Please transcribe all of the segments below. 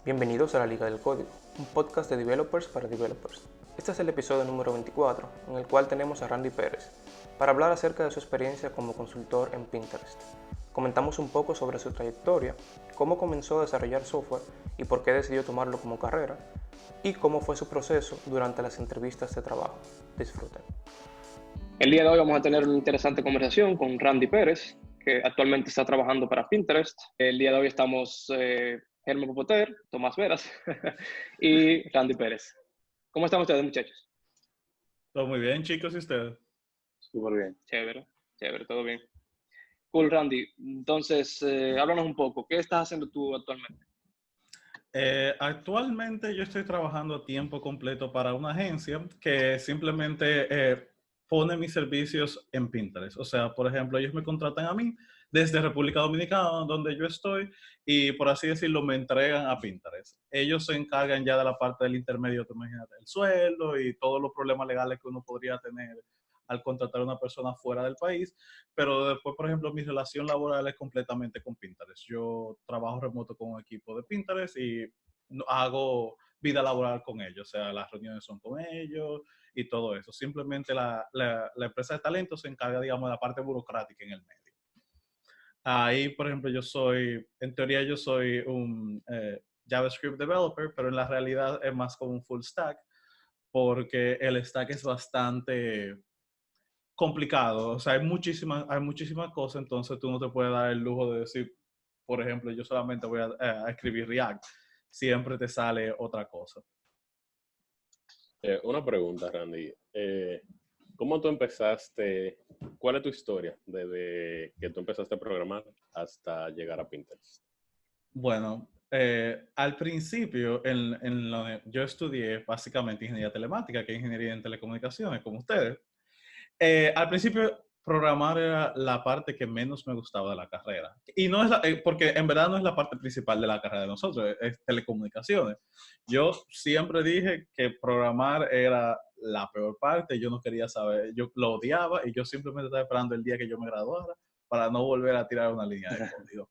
Bienvenidos a la Liga del Código, un podcast de developers para developers. Este es el episodio número 24, en el cual tenemos a Randy Pérez, para hablar acerca de su experiencia como consultor en Pinterest. Comentamos un poco sobre su trayectoria, cómo comenzó a desarrollar software y por qué decidió tomarlo como carrera, y cómo fue su proceso durante las entrevistas de trabajo. Disfruten. El día de hoy vamos a tener una interesante conversación con Randy Pérez, que actualmente está trabajando para Pinterest. El día de hoy estamos Germán Popoter, Tomás Veras y Randy Pérez. ¿Cómo están ustedes, muchachos? Todo muy bien, chicos, ¿y ustedes? Súper bien. Chévere, chévere, todo bien. Cool, Randy. Entonces, háblanos un poco. ¿Qué estás haciendo tú actualmente? Actualmente yo estoy trabajando a tiempo completo para una agencia que simplemente pone mis servicios en Pinterest. O sea, por ejemplo, ellos me contratan a mí desde República Dominicana, donde yo estoy, y por así decirlo, me entregan a Pinterest. Ellos se encargan ya de la parte del intermedio, te imaginas, el sueldo y todos los problemas legales que uno podría tener al contratar a una persona fuera del país, pero después, por ejemplo, mi relación laboral es completamente con Pinterest. Yo trabajo remoto con un equipo de Pinterest y hago vida laboral con ellos, o sea, las reuniones son con ellos y todo eso. Simplemente la empresa de talento se encarga, digamos, de la parte burocrática en el medio. Ahí, por ejemplo, en teoría yo soy un JavaScript developer, pero en la realidad es más como un full stack, porque el stack es bastante complicado. O sea, hay muchísimas cosas, entonces tú no te puedes dar el lujo de decir, por ejemplo, yo solamente voy a escribir React. Siempre te sale otra cosa. Una pregunta, Randy. ¿Cómo tú empezaste? ¿Cuál es tu historia desde que tú empezaste a programar hasta llegar a Pinterest? Bueno, al principio yo estudié básicamente ingeniería telemática, que es ingeniería en telecomunicaciones, como ustedes. Al principio, programar era la parte que menos me gustaba de la carrera. Y no es porque en verdad no es la parte principal de la carrera de nosotros, es telecomunicaciones. Yo siempre dije que programar era la peor parte, yo no quería saber, yo lo odiaba y yo simplemente estaba esperando el día que yo me graduara para no volver a tirar una línea de código.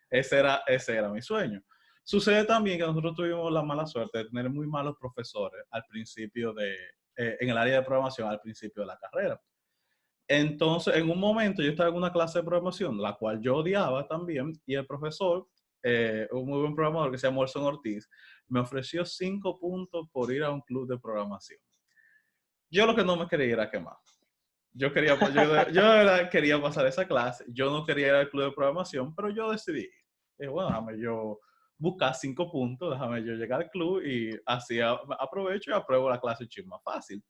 Ese era mi sueño. Sucede también que nosotros tuvimos la mala suerte de tener muy malos profesores al principio en el área de programación al principio de la carrera. Entonces, en un momento yo estaba en una clase de programación, la cual yo odiaba también, y el profesor, un muy buen programador que se llama Orson Ortiz, me ofreció 5 puntos por ir a un club de programación. Yo lo que no me quería era quemar. Yo de verdad quería pasar esa clase, yo no quería ir al club de programación, pero yo decidí, bueno, déjame yo buscar 5 puntos, déjame yo llegar al club y así aprovecho y apruebo la clase chisme más fácil.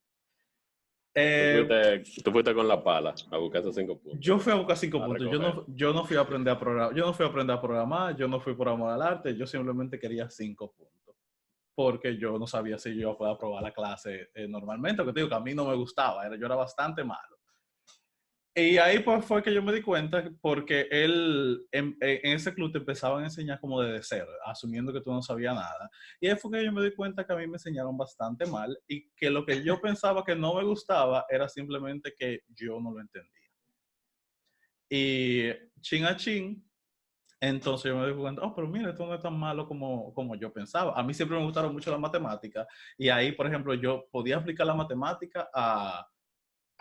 Tú fuiste con la pala a buscar esos 5 puntos. Yo fui a buscar 5 A puntos. recoger. Yo no fui a aprender a programar. Yo no fui a aprender a programar. Yo no fui por amor al arte. Yo simplemente quería 5 puntos. Porque yo no sabía si yo iba a poder aprobar la clase normalmente. Porque te digo que a mí no me gustaba. Yo era bastante malo. Y ahí pues fue que yo me di cuenta porque en ese club te empezaban a enseñar como desde cero, asumiendo que tú no sabías nada. Y ahí fue que yo me di cuenta que a mí me enseñaron bastante mal y que lo que yo pensaba que no me gustaba era simplemente que yo no lo entendía. Y chin a chin, entonces yo me di cuenta, pero mira, esto no es tan malo como yo pensaba. A mí siempre me gustaron mucho las matemáticas y ahí, por ejemplo, yo podía aplicar la matemática a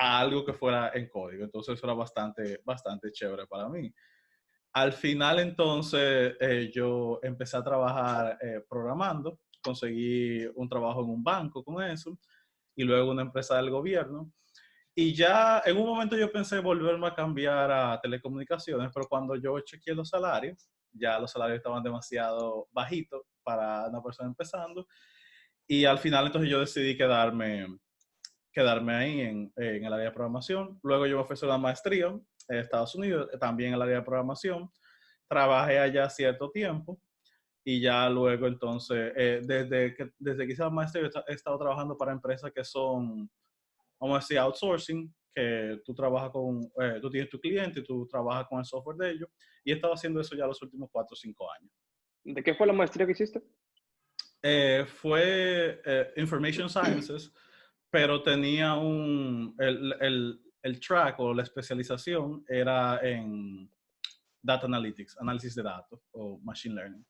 algo que fuera en código. Entonces eso era bastante chévere para mí. Al final, entonces, yo empecé a trabajar programando, conseguí un trabajo en un banco con eso y luego una empresa del gobierno. Y ya en un momento yo pensé volverme a cambiar a telecomunicaciones, pero cuando yo chequeé los salarios, ya los salarios estaban demasiado bajitos para una persona empezando. Y al final entonces yo decidí quedarme ahí en el área de programación. Luego yo me ofrecí una maestría en Estados Unidos, también en el área de programación. Trabajé allá cierto tiempo y ya luego entonces, desde que hice la maestría, he estado trabajando para empresas que son, vamos a decir, outsourcing, que tú tienes tu cliente y tú trabajas con el software de ellos. Y he estado haciendo eso ya los últimos 4 o 5 años. ¿De qué fue la maestría que hiciste? Fue Information Sciences, pero tenía el track o la especialización era en Data Analytics, análisis de datos o Machine Learning.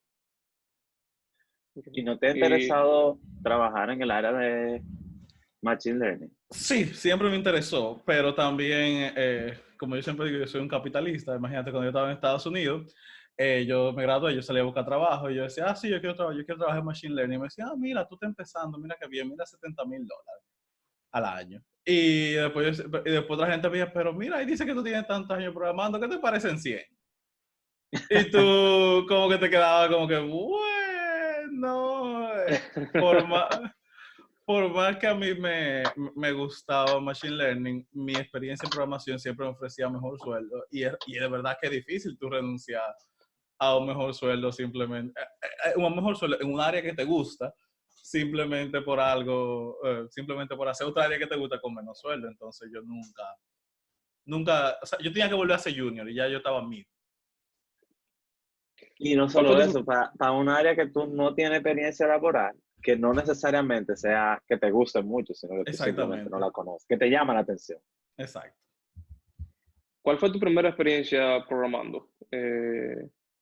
¿Y no te ha interesado trabajar en el área de Machine Learning? Sí, siempre me interesó, pero también, como yo siempre digo, yo soy un capitalista. Imagínate, cuando yo estaba en Estados Unidos, yo me gradué, yo salí a buscar trabajo y yo decía, sí, yo quiero trabajar en Machine Learning. Y me decía, mira, tú estás empezando, mira qué bien, mira $70,000 al año. Y después otra gente me decía, pero mira, ahí dice que tú tienes tantos años programando, ¿qué te parecen 100? Y tú como que te quedabas como que, bueno, por más, por más que a mí me gustaba Machine Learning, mi experiencia en programación siempre me ofrecía mejor sueldo. Y de verdad que es difícil tú renunciar a un mejor sueldo simplemente, un mejor sueldo en un área que te gusta, simplemente por algo, simplemente por hacer otra área que te gusta con menos sueldo. Entonces yo nunca, o sea, yo tenía que volver a ser junior y ya yo estaba mid. Y no ¿Cuál fue solo tu, eso, para un área que tú no tienes experiencia laboral, que no necesariamente sea que te guste mucho, sino que tú simplemente no Exactamente, la conoces, que te llama la atención. exacto. ¿Cuál fue tu primera experiencia programando?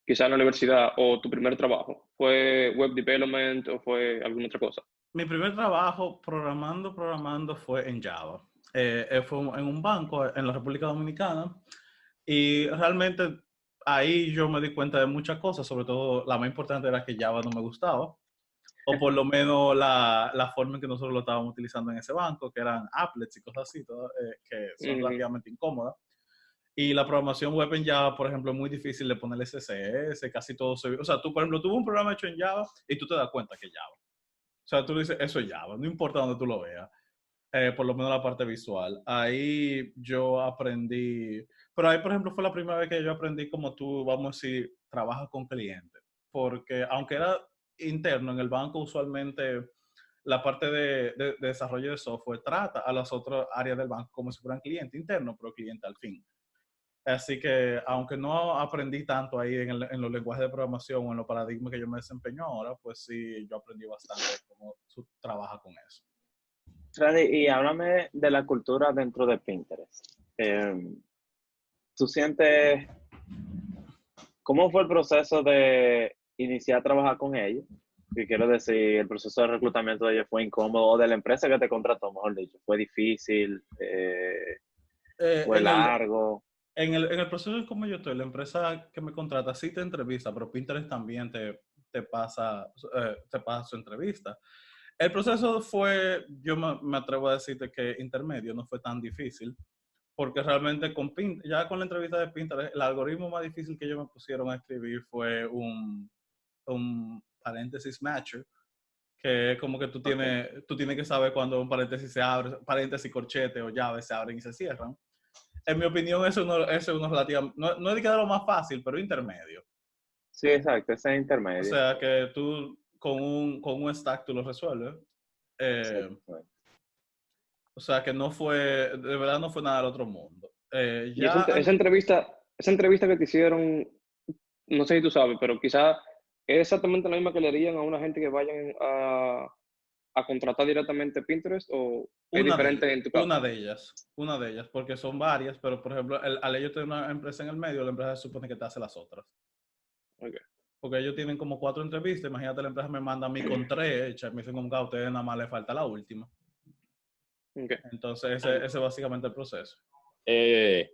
Quizá en la universidad o tu primer trabajo. ¿Fue web development o fue alguna otra cosa? Mi primer trabajo programando fue en Java. Fue en un banco en la República Dominicana y realmente ahí yo me di cuenta de muchas cosas, sobre todo la más importante era que Java no me gustaba, o por lo menos la forma en que nosotros lo estábamos utilizando en ese banco, que eran applets y cosas así, que son Ujú. relativamente incómodas. Y la programación web en Java, por ejemplo, es muy difícil de ponerle CSS, casi todo se... O sea, tú, por ejemplo, tuvo un programa hecho en Java y tú te das cuenta que es Java. O sea, tú dices, eso es Java, no importa dónde tú lo veas, por lo menos la parte visual. Ahí yo aprendí, pero ahí, por ejemplo, fue la primera vez que yo aprendí como tú, vamos a decir, trabajas con clientes. Porque aunque era interno en el banco, usualmente la parte de desarrollo de software trata a las otras áreas del banco como si fueran cliente interno, pero cliente al fin. Así que, aunque no aprendí tanto ahí en los lenguajes de programación o en los paradigmas que yo me desempeño ahora, pues sí, yo aprendí bastante cómo trabaja con eso. Randy, y háblame de la cultura dentro de Pinterest. ¿Tú sientes cómo fue el proceso de iniciar a trabajar con ellos? Y quiero decir, el proceso de reclutamiento de ellos fue incómodo, o de la empresa que te contrató, mejor dicho, fue difícil, fue En el, largo. en el proceso en como yo estoy, la empresa que me contrata sí te entrevista, pero Pinterest también te pasa su entrevista. El proceso fue, yo me atrevo a decirte que intermedio, no fue tan difícil, porque realmente ya con la entrevista de Pinterest, el algoritmo más difícil que ellos me pusieron a escribir fue un paréntesis matcher, que es como que Okay. tú tienes que saber cuando un paréntesis se abre, paréntesis, corchete o llaves se abren y se cierran. En mi opinión, eso es uno relativo, no es de que de lo más fácil, pero intermedio. Sí, exacto, ese es O intermedio. sea, que tú con un stack tú lo resuelves. Eh, Exacto. o sea, que de verdad no fue nada del otro mundo. Y esa entrevista que te hicieron, no sé si tú sabes, pero quizá es exactamente la misma que le harían a una gente que vayan a contratar directamente Pinterest o es Una de diferente ellas, en tu una caso. de ellas, una de ellas, porque son varias, pero por ejemplo, al ellos tener una empresa en el medio, la empresa se supone que te hace las otras. Okay. Porque ellos tienen como 4 entrevistas, imagínate, la empresa me manda a mí con 3 hechas, me dicen como que a ustedes nada más le falta la última. Okay. Entonces, ese es básicamente el proceso. Eh,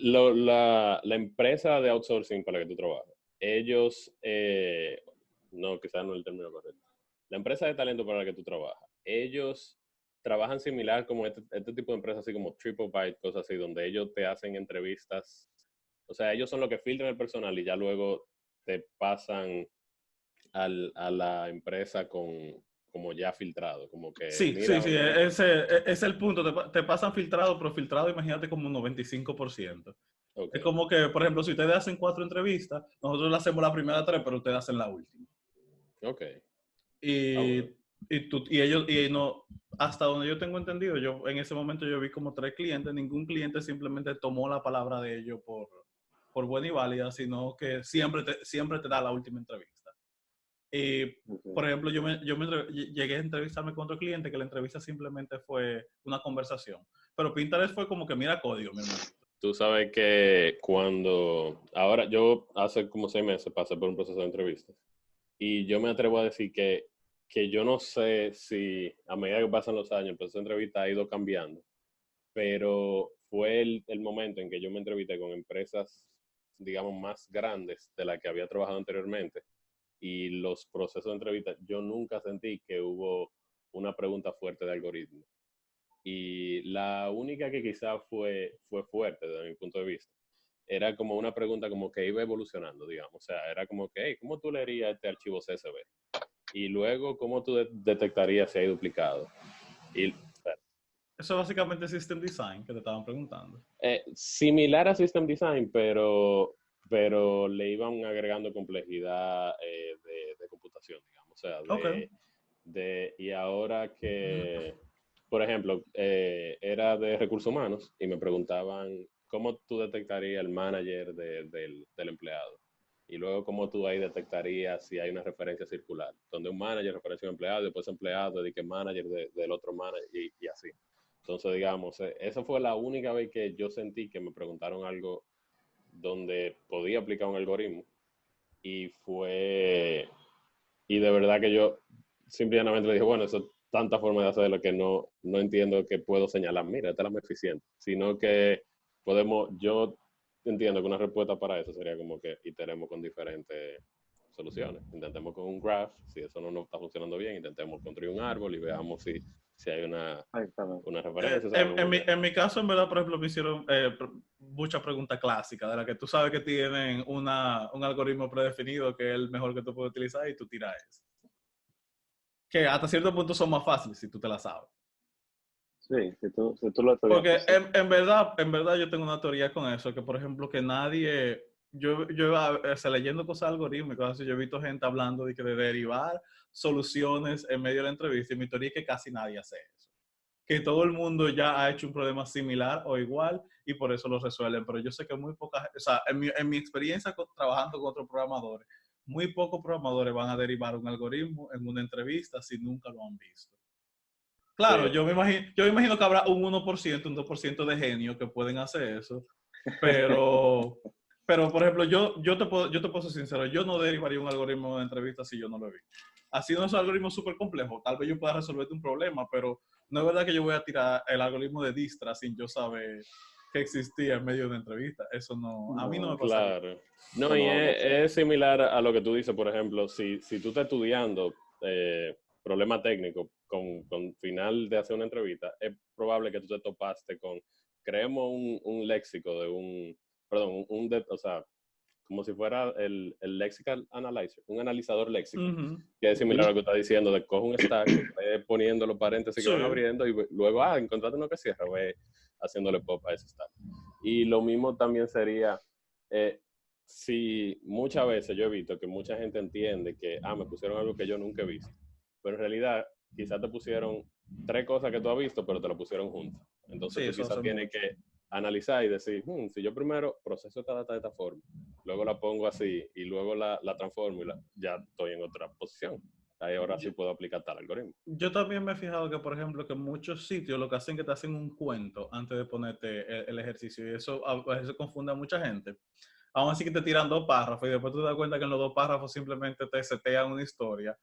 la empresa de outsourcing para la que tú trabajas, ellos, no, quizás no es el término correcto. La empresa de talento para la que tú trabajas, ellos trabajan similar como este tipo de empresas, así como TripleByte, cosas así, donde ellos te hacen entrevistas. O sea, ellos son los que filtran el personal y ya luego te pasan a la empresa como ya filtrado, como que Sí, sí, mira, sí, ese es el punto. Te pasan filtrado, pero filtrado, imagínate, como un 95%. ok, Es como que, por ejemplo, si ustedes hacen 4 entrevistas, nosotros le hacemos la primera 3, pero ustedes hacen la última. ok, Y, bueno. y ellos, y no, hasta donde yo tengo entendido, yo en ese momento yo vi como 3 clientes, ningún cliente simplemente tomó la palabra de ellos por buena y válida, sino que siempre te da la última entrevista. Y, Okay. por ejemplo, llegué a entrevistarme con otro cliente que la entrevista simplemente fue una conversación. Pero Pinterest fue como que mira código, mi hermano. Tú sabes que ahora yo hace como 6 meses pasé por un proceso de entrevistas Y yo me atrevo a decir que yo no sé si a medida que pasan los años, el proceso de entrevista ha ido cambiando, pero fue el momento en que yo me entrevisté con empresas, digamos, más grandes de las que había trabajado anteriormente. Y los procesos de entrevista, yo nunca sentí que hubo una pregunta fuerte de algoritmo. Y la única que quizá fue fuerte desde mi punto de vista, era como una pregunta como que iba evolucionando, digamos. O sea, era como que, hey, ¿cómo tú leerías este archivo CSV? Y luego, ¿cómo tú detectarías si hay duplicado? Y Eso es básicamente System Design que te estaban preguntando. similar a System Design, pero le iban agregando complejidad de computación, digamos. O sea, Ok. y ahora que, por ejemplo, era de recursos humanos y me preguntaban cómo tú detectarías el manager del empleado. Y luego cómo tú ahí detectarías si hay una referencia circular, donde un manager referencia a un empleado, y después empleado dedique manager del otro manager y así. Entonces, digamos, esa fue la única vez que yo sentí que me preguntaron algo donde podía aplicar un algoritmo y y de verdad que yo simplemente le dije, bueno, eso es tanta forma de hacerlo que no entiendo que puedo señalar, mira, esta es la más eficiente, sino que yo entiendo que una respuesta para eso sería como que iteremos con diferentes soluciones. Intentemos con un graph, si eso no nos está funcionando bien, intentemos construir un árbol y veamos si hay Exactamente. una referencia, ¿sabes? Como que, En mi caso, en verdad, por ejemplo, me hicieron muchas preguntas clásicas, de las que tú sabes que tienen un algoritmo predefinido que es el mejor que tú puedes utilizar y tú tiras eso. Que hasta cierto punto son más fáciles si tú te las sabes. Sí, si tú lo Porque estudiaste, sí. en verdad yo tengo una teoría con eso, que por ejemplo que nadie, yo a veces leyendo cosas algorítmicas, así, yo he visto gente hablando de que de derivar soluciones en medio de la entrevista y mi teoría es que casi nadie hace eso. Que todo el mundo ya ha hecho un problema similar o igual y por eso lo resuelven. Pero yo sé que muy pocas, o sea, en mi experiencia trabajando con otros programadores, muy pocos programadores van a derivar un algoritmo en una entrevista si nunca lo han visto. Claro, sí, yo me imagino que habrá un 1%, un 2% de genios que pueden hacer eso, pero, pero por ejemplo, yo te puedo ser sincero, yo no derivaría un algoritmo de una entrevista si yo no lo vi. Así no es un algoritmo súper complejo, tal vez yo pueda resolverte un problema, pero no es verdad que yo voy a tirar el algoritmo de Distra sin yo saber que existía en medio de una entrevista. Eso no, a mí no No, me pasaría. claro. eso No, y no va a pasar. es similar a lo que tú dices, por ejemplo, si tú estás estudiando problema técnico con final de hacer una entrevista, es probable que tú te topaste con, creemos un léxico de perdón, o sea, como si fuera el lexical analyzer, un analizador léxico, Ujú. que es similar a Ujú. lo que está diciendo, de coge un stack, poniendo los paréntesis que Sí, van abriendo y luego, encontrate uno que cierra, ve haciéndole pop a ese stack. Y lo mismo también sería, si muchas veces yo he visto que mucha gente entiende que, me pusieron algo que yo nunca he visto, pero en realidad quizás te pusieron tres cosas que tú has visto, pero te lo pusieron juntas. sí, Entonces tú eso quizás hace tienes mucho. que analizar y decir, si yo primero proceso esta data de esta forma, luego la pongo así y luego la transformo y ya estoy en otra posición. Ahí ahora sí puedo aplicar tal algoritmo. Yo también me he fijado que, por ejemplo, que en muchos sitios lo que hacen es que te hacen un cuento antes de ponerte el ejercicio y eso a veces confunde a mucha gente. Aún así que te tiran dos párrafos y después tú te das cuenta que en los dos párrafos simplemente te setean una historia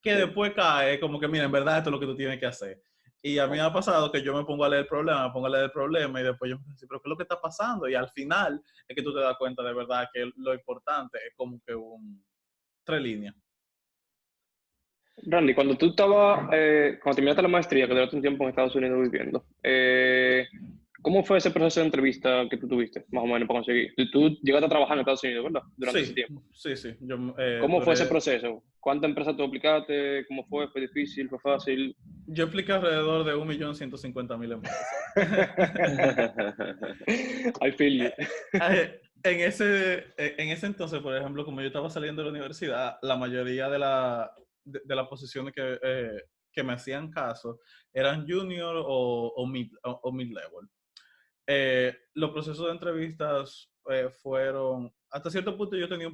que Sí, después cae como que, mira, en verdad esto es lo que tú tienes que hacer. Y a mí me ha pasado que yo me pongo a leer el problema, me pongo a leer el problema y después yo me digo, pero ¿qué es lo que está pasando? Y al final es que tú te das cuenta de verdad que lo importante es como que tres líneas. Randy, cuando terminaste la maestría, que duraste un tiempo en Estados Unidos viviendo, ¿cómo fue ese proceso de entrevista que tú tuviste, más o menos, para conseguir? Tú llegaste a trabajar en Estados Unidos, ¿verdad? Durante ese Sí, tiempo. sí, sí. Yo ¿Cómo fue ese duré. proceso? ¿Cuántas empresas tú aplicaste? ¿Cómo fue? ¿Fue difícil? ¿Fue fácil? Yo apliqué alrededor de 1.150.000 empresas. I feel you. En ese entonces, por ejemplo, como yo estaba saliendo de la universidad, la mayoría de las posiciones que me hacían caso eran junior o mid-level. Los procesos de entrevistas fueron, hasta cierto punto yo tenía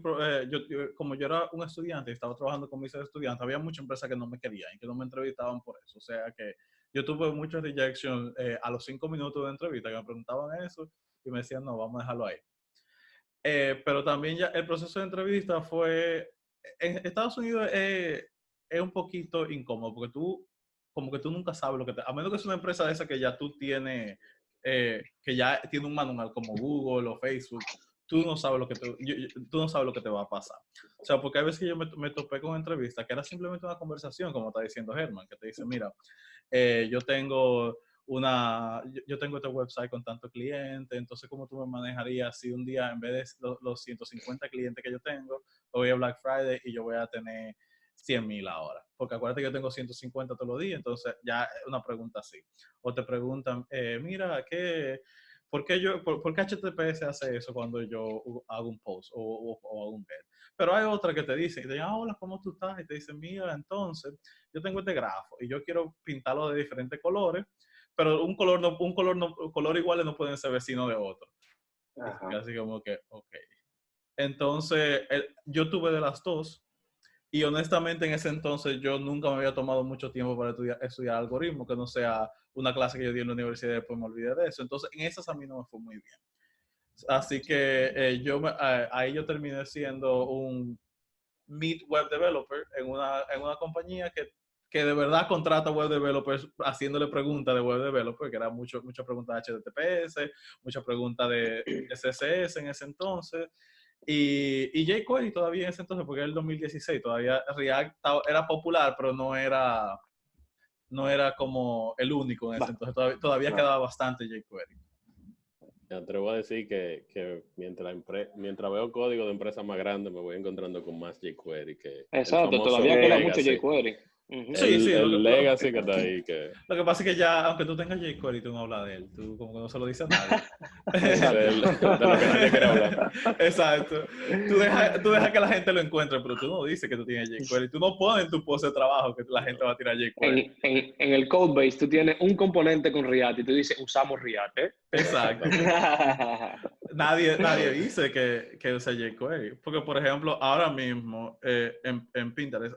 como yo era un estudiante y estaba trabajando con mis estudiantes, había muchas empresas que no me querían y que no me entrevistaban por eso. O sea que yo tuve muchas rejections a los 5 minutos de entrevista que me preguntaban eso y me decían, no, vamos a dejarlo ahí. Pero también ya el proceso de entrevista fue en Estados Unidos es un poquito incómodo porque tú, como que tú nunca sabes lo que te... A menos que es una empresa de esa que ya tú tienes, que ya tiene un manual como Google o Facebook, tú no sabes lo que tú no sabes lo que te va a pasar. O sea, porque hay veces que yo me topé con entrevistas que era simplemente una conversación, como está diciendo Germán, que te dice, mira, yo tengo yo tengo este website con tantos clientes, entonces ¿cómo tú me manejarías si un día en vez de los 150 clientes que yo tengo, voy a Black Friday y yo voy a tener 100,000 ahora? Porque acuérdate que yo tengo 150 todos los días, entonces ya es una pregunta así. O te preguntan, mira, ¿por qué HTTPS hace eso cuando yo hago un post o hago un get? Pero hay otra que te dicen, y te dicen, hola, ¿cómo tú estás? Y te dicen, mira, entonces, yo tengo este grafo y yo quiero pintarlo de diferentes colores, pero color iguales no pueden ser vecinos de otro. Así como que, ok. Entonces, yo tuve de las dos y honestamente en ese entonces yo nunca me había tomado mucho tiempo para estudiar algoritmo, que no sea una clase que yo di en la universidad y después me olvidé de eso. Entonces, en esas a mí no me fue muy bien. Así que ahí yo terminé siendo un mid web developer en una compañía que de verdad contrata web developers haciéndole preguntas de web developer, que era muchas preguntas de HTTPS, muchas preguntas de CSS en ese entonces. Y jQuery todavía en ese entonces, porque era el 2016, todavía React era popular, pero no era como el único en ese entonces. Todavía quedaba bastante jQuery. Me atrevo a decir que mientras veo código de empresas más grandes, me voy encontrando con más jQuery que Exacto, el famoso todavía queda mucho Legacy. jQuery. Uh-huh. Sí, El Legacy que está ahí. Lo que pasa es que ya, aunque tú tengas jQuery, tú no hablas de él. Tú como que no se lo dices a nadie. De lo que nadie quiere hablar. Exacto. Tú dejas que la gente lo encuentre, pero tú no dices que tú tienes jQuery. Tú no pones en tu post de trabajo que la gente va a tirar jQuery. En el codebase tú tienes un componente con React y tú dices, usamos React, ¿eh? Exacto. Nadie dice que usa jQuery. Porque, por ejemplo, ahora mismo en Pinterest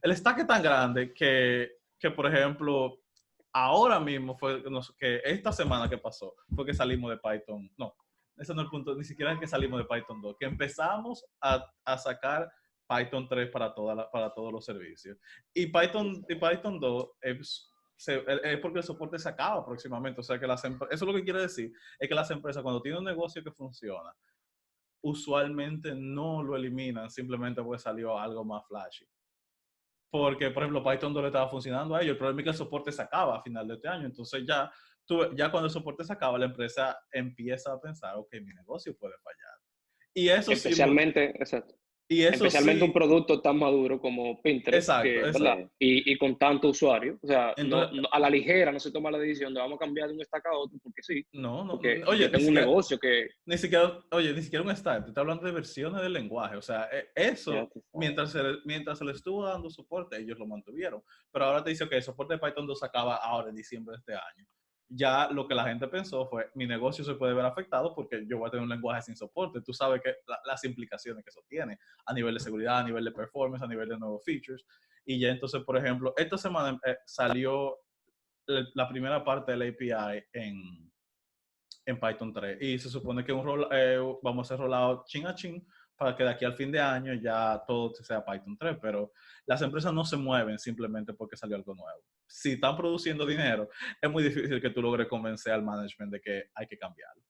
el stack es tan grande que, por ejemplo, ahora mismo que esta semana que pasó fue que salimos de Python. No, ese no es el punto, ni siquiera es que salimos de Python 2, que empezamos a sacar Python 3 para todos los servicios. Y Python 2 es porque el soporte se acaba próximamente. O sea, que eso lo que quiere decir es que las empresas, cuando tienen un negocio que funciona, usualmente no lo eliminan simplemente porque salió algo más flashy. Porque, por ejemplo, Python 2 le estaba funcionando a ellos. El problema es que el soporte se acaba a final de este año. Entonces ya cuando el soporte se acaba, la empresa empieza a pensar, ok, mi negocio puede fallar. Y eso especialmente, sí, exacto. Y eso especialmente sí, un producto tan maduro como Pinterest, exacto. Y con tanto usuario. O sea, entonces, a la ligera no se toma la decisión de vamos a cambiar de un stack a otro porque sí. No. Porque Oye, yo tengo un negocio que... Ni siquiera un stack. Te está hablando de versiones del lenguaje. O sea, eso, mientras se le estuvo dando soporte, ellos lo mantuvieron. Pero ahora te dice que el soporte de Python 2 acaba ahora en diciembre de este año. Ya lo que la gente pensó fue, mi negocio se puede ver afectado porque yo voy a tener un lenguaje sin soporte. Tú sabes que las implicaciones que eso tiene a nivel de seguridad, a nivel de performance, a nivel de nuevos features. Y ya entonces, por ejemplo, esta semana salió la primera parte del API en Python 3 y se supone que vamos a hacer rollout chin a chin para que de aquí al fin de año ya todo sea Python 3, pero las empresas no se mueven simplemente porque salió algo nuevo. Si están produciendo dinero, es muy difícil que tú logres convencer al management de que hay que cambiarlo.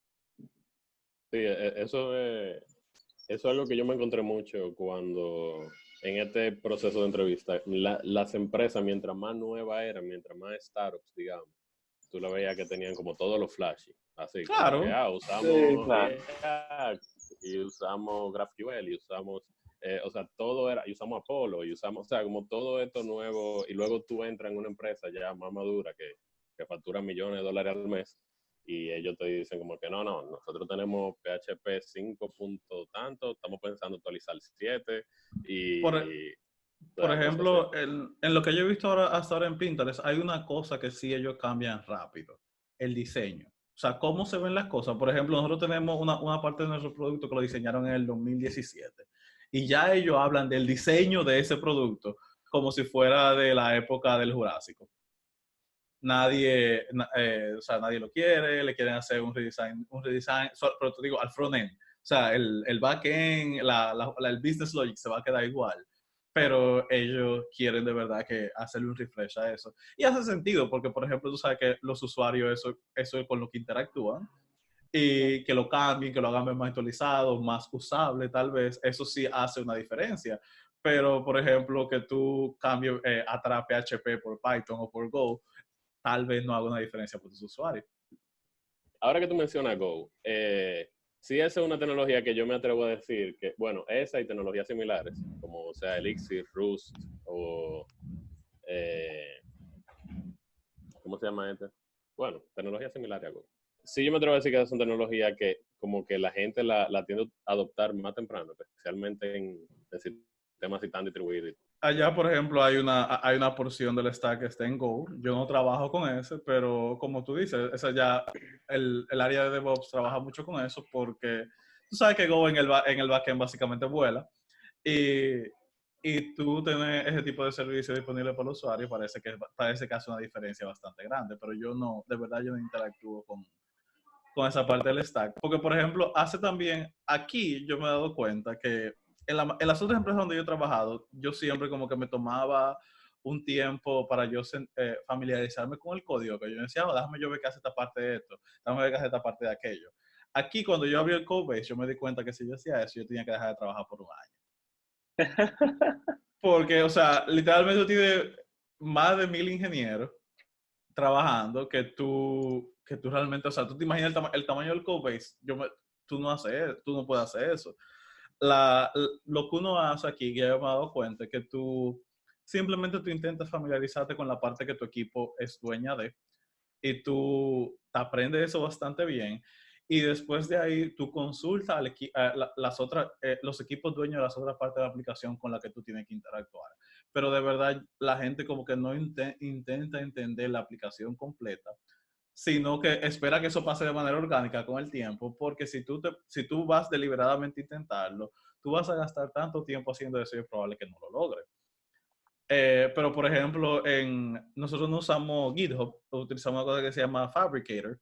Sí, eso es algo que yo me encontré mucho cuando en este proceso de entrevista, las empresas, mientras más nuevas eran, mientras más startups, digamos, tú la veías que tenían como todos los flashy. Así claro. Que, usamos React, y usamos GraphQL, y usamos, o sea, todo era, y usamos Apollo, y usamos, o sea, como todo esto nuevo, y luego tú entras en una empresa ya más madura que factura millones de dólares al mes, y ellos te dicen como que no, nosotros tenemos PHP 5 punto tanto, estamos pensando actualizar el 7, por ejemplo, en lo que yo he visto hasta ahora en Pinterest, hay una cosa que sí ellos cambian rápido, el diseño. O sea, cómo se ven las cosas. Por ejemplo, nosotros tenemos una parte de nuestro producto que lo diseñaron en el 2017. Y ya ellos hablan del diseño de ese producto como si fuera de la época del Jurásico. Nadie lo quiere, le quieren hacer un redesign, pero te digo, al front-end. O sea, el backend, el business logic se va a quedar igual, pero ellos quieren de verdad que hacerle un refresh a eso. Y hace sentido, porque por ejemplo, tú sabes que los usuarios, eso es con lo que interactúan, y que lo cambien, que lo hagan más actualizado, más usable tal vez, eso sí hace una diferencia. Pero, por ejemplo, que tú cambies atrás PHP por Python o por Go, tal vez no haga una diferencia para tus usuarios. Ahora que tú mencionas Go, sí esa es una tecnología que yo me atrevo a decir que, bueno, esa y tecnologías similares, como sea Elixir, Rust o... ¿cómo se llama este? Bueno, tecnologías similares a Go. Sí, yo me atrevo a decir que esas son tecnologías que como que la gente la tiende a adoptar más temprano, especialmente en sistemas así tan distribuidos. Allá, por ejemplo, hay una porción del stack que está en Go. Yo no trabajo con ese, pero como tú dices, esa ya, el área de DevOps trabaja mucho con eso porque tú sabes que Go en el backend básicamente vuela y tú tienes ese tipo de servicio disponible para el usuario, parece que hace una diferencia bastante grande, pero yo no, de verdad yo no interactúo con esa parte del stack. Porque, por ejemplo, hace también, aquí yo me he dado cuenta que en las otras empresas donde yo he trabajado, yo siempre como que me tomaba un tiempo para yo familiarizarme con el código, que yo decía, déjame yo ver qué hace esta parte de esto, déjame ver qué hace esta parte de aquello. Aquí, cuando yo abrí el Codebase, yo me di cuenta que si yo hacía eso, yo tenía que dejar de trabajar por un año. Porque, o sea, literalmente tú tienes más de 1000 ingenieros trabajando que tú realmente, o sea, tú te imaginas el tamaño del codebase, tú no puedes hacer eso. Lo que uno hace aquí, que yo me he dado cuenta, es que simplemente tú intentas familiarizarte con la parte que tu equipo es dueña de, y tú te aprendes eso bastante bien, y después de ahí tú consultas los equipos dueños de las otras partes de la aplicación con la que tú tienes que interactuar. Pero de verdad la gente como que no intenta entender la aplicación completa, sino que espera que eso pase de manera orgánica con el tiempo, porque si tú vas deliberadamente a intentarlo, tú vas a gastar tanto tiempo haciendo eso y es probable que no lo logres. Pero, por ejemplo, nosotros no usamos GitHub, utilizamos una cosa que se llama Fabricator,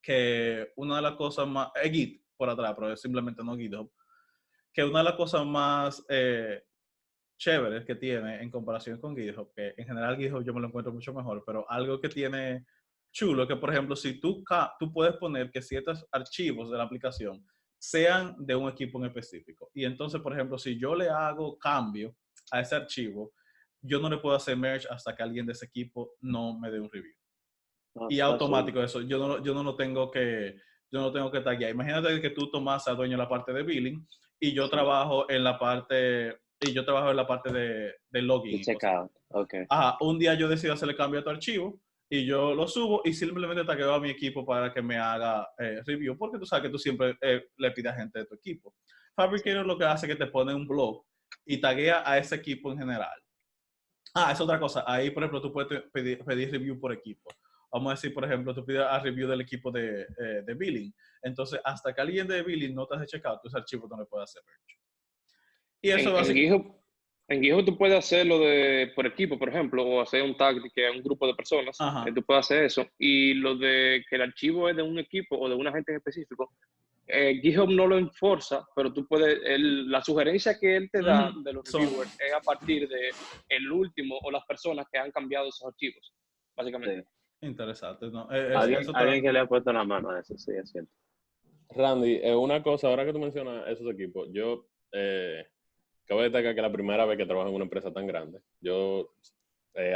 que una de las cosas más, Git por atrás, pero es simplemente no GitHub, que una de las cosas más chéveres que tiene en comparación con GitHub, que en general GitHub yo me lo encuentro mucho mejor, pero algo que tiene chulo, que por ejemplo, si tú puedes poner que ciertos archivos de la aplicación sean de un equipo en específico. Y entonces, por ejemplo, si yo le hago cambio a ese archivo, yo no le puedo hacer merge hasta que alguien de ese equipo no me dé un review. Y automático eso, yo no lo tengo que taggear. Imagínate que tú tomas a dueño la parte de billing y yo trabajo en la parte de login. Y checkout, ok. Un día yo decido hacerle cambio a tu archivo y yo lo subo y simplemente tagueo a mi equipo para que me haga review, porque tú sabes que tú siempre le pides a gente de tu equipo. Fabricator lo que hace es que te pone un blog y taguea a ese equipo en general. Es otra cosa. Ahí, por ejemplo, tú puedes pedir review por equipo. Vamos a decir, por ejemplo, tú pides a review del equipo de billing. Entonces, hasta que alguien de billing no te hace checkout, tus archivos no le puedes hacer merge. Y eso en GitHub tú puedes hacerlo por equipo, por ejemplo, o hacer un tag que es un grupo de personas, que tú puedes hacer eso. Y lo de que el archivo es de un equipo o de una gente en específico, GitHub no lo enforza, pero tú puedes, la sugerencia que él te da de los reviewers es a partir de el último o las personas que han cambiado esos archivos, básicamente. Sí. Interesante, ¿no? Alguien que le ha puesto la mano a eso, sí, es cierto. Randy, una cosa, ahora que tú mencionas esos equipos, yo cabe destacar que la primera vez que trabajo en una empresa tan grande, yo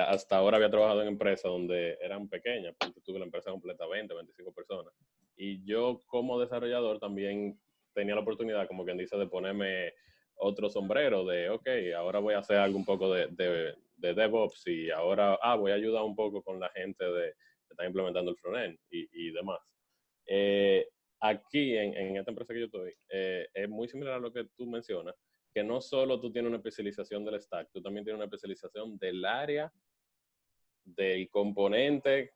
hasta ahora había trabajado en empresas donde eran pequeñas, porque tuve la empresa completa 20, 25 personas, y yo como desarrollador también tenía la oportunidad, como quien dice, de ponerme otro sombrero de, ok, ahora voy a hacer algo un poco de DevOps y ahora voy a ayudar un poco con la gente que está implementando el frontend y demás. Aquí, en esta empresa que yo estoy, es muy similar a lo que tú mencionas, que no solo tú tienes una especialización del stack, tú también tienes una especialización del área, del componente,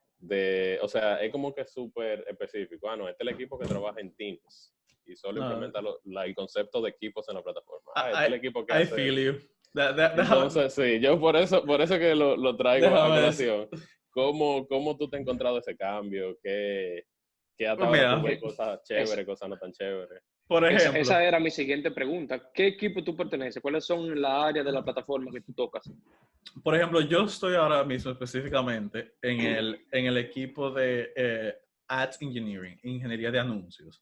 o sea, es como que súper específico. No, este es el equipo que trabaja en Teams y solo implementa el concepto de equipos en la plataforma. Este es el equipo que hace... feel you. Entonces, sí, yo por eso que lo traigo a colación. ¿Cómo tú te has encontrado ese cambio? ¿Qué hasta ahora tú ves cosas chéveres, cosas no tan chéveres? Por ejemplo, Esa era mi siguiente pregunta. ¿Qué equipo tú perteneces? ¿Cuáles son las áreas de la plataforma que tú tocas? yo estoy ahora mismo específicamente en el equipo de Ads Engineering, ingeniería de anuncios.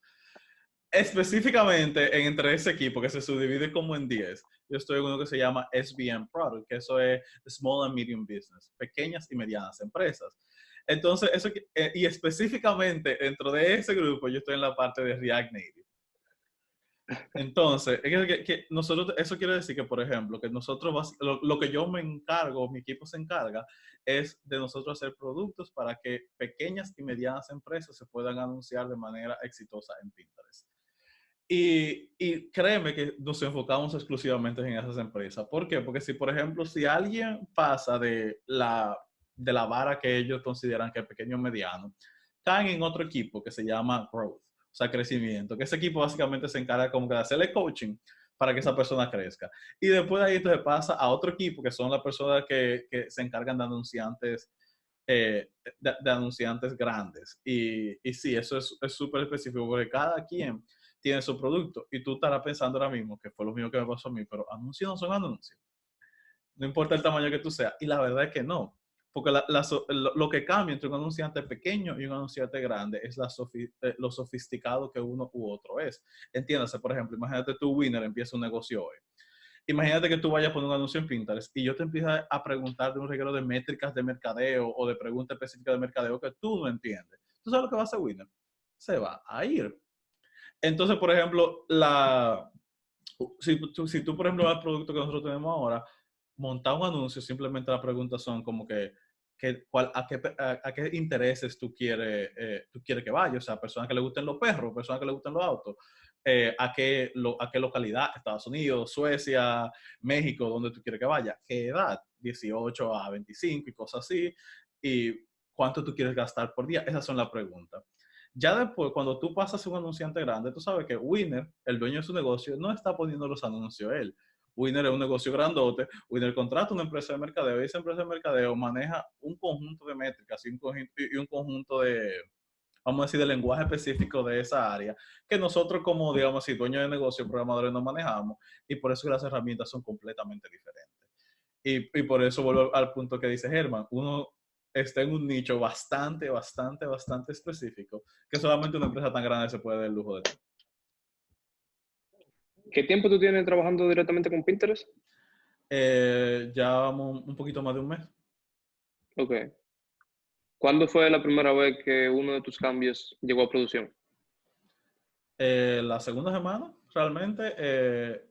Específicamente entre ese equipo que se subdivide como en 10, yo estoy en uno que se llama SBM Product, que eso es Small and Medium Business, pequeñas y medianas empresas. Entonces, y específicamente dentro de ese grupo, yo estoy en la parte de React Native. Entonces, que nosotros, eso quiere decir que, por ejemplo, que nosotros, lo que yo me encargo, mi equipo se encarga, es de nosotros hacer productos para que pequeñas y medianas empresas se puedan anunciar de manera exitosa en Pinterest. Y créeme que nos enfocamos exclusivamente en esas empresas. ¿Por qué? Porque si, por ejemplo, si alguien pasa de la vara que ellos consideran que es pequeño o mediano, caen en otro equipo que se llama Growth, o sea, crecimiento, que ese equipo básicamente se encarga como de hacerle coaching para que esa persona crezca. Y después de ahí entonces pasa a otro equipo, que son las personas que se encargan de anunciantes, de anunciantes grandes. Y sí, eso es súper específico, porque cada quien tiene su producto. Y tú estarás pensando ahora mismo, que fue lo mismo que me pasó a mí, pero anuncios no son anuncios. No importa el tamaño que tú seas. Y la verdad es que no. Porque lo que cambia entre un anunciante pequeño y un anunciante grande es lo sofisticado que uno u otro es. Entiéndase, por ejemplo, imagínate tú, Winner, empieza un negocio hoy. Imagínate que tú vayas a poner un anuncio en Pinterest y yo te empiezo a preguntar de un reguero de métricas de mercadeo o de preguntas específicas de mercadeo que tú no entiendes. ¿Tú sabes lo que va a hacer Winner? Se va a ir. Entonces, por ejemplo, si tú, por ejemplo, vas al producto que nosotros tenemos ahora, montar un anuncio, simplemente las preguntas son como a qué intereses tú quieres que vaya. O sea, personas que le gusten los perros, personas que le gusten los autos. A qué localidad, Estados Unidos, Suecia, México, donde tú quieres que vaya. ¿Qué edad? 18 a 25 y cosas así. Y cuánto tú quieres gastar por día. Esas son las preguntas. Ya después, cuando tú pasas a un anunciante grande, tú sabes que Winner, el dueño de su negocio, no está poniendo los anuncios él. Winner es un negocio grandote. Winner contrata una empresa de mercadeo y esa empresa de mercadeo maneja un conjunto de métricas y un conjunto de, vamos a decir, de lenguaje específico de esa área que nosotros como, digamos así, dueños de negocio, programadores, no manejamos, y por eso que las herramientas son completamente diferentes. Y por eso vuelvo al punto que dice Germán, uno está en un nicho bastante específico que solamente una empresa tan grande se puede dar el lujo de tener. ¿Qué tiempo tú tienes trabajando directamente con Pinterest? Ya vamos un poquito más de un mes. Ok. ¿Cuándo fue la primera vez que uno de tus cambios llegó a producción? La segunda semana, realmente,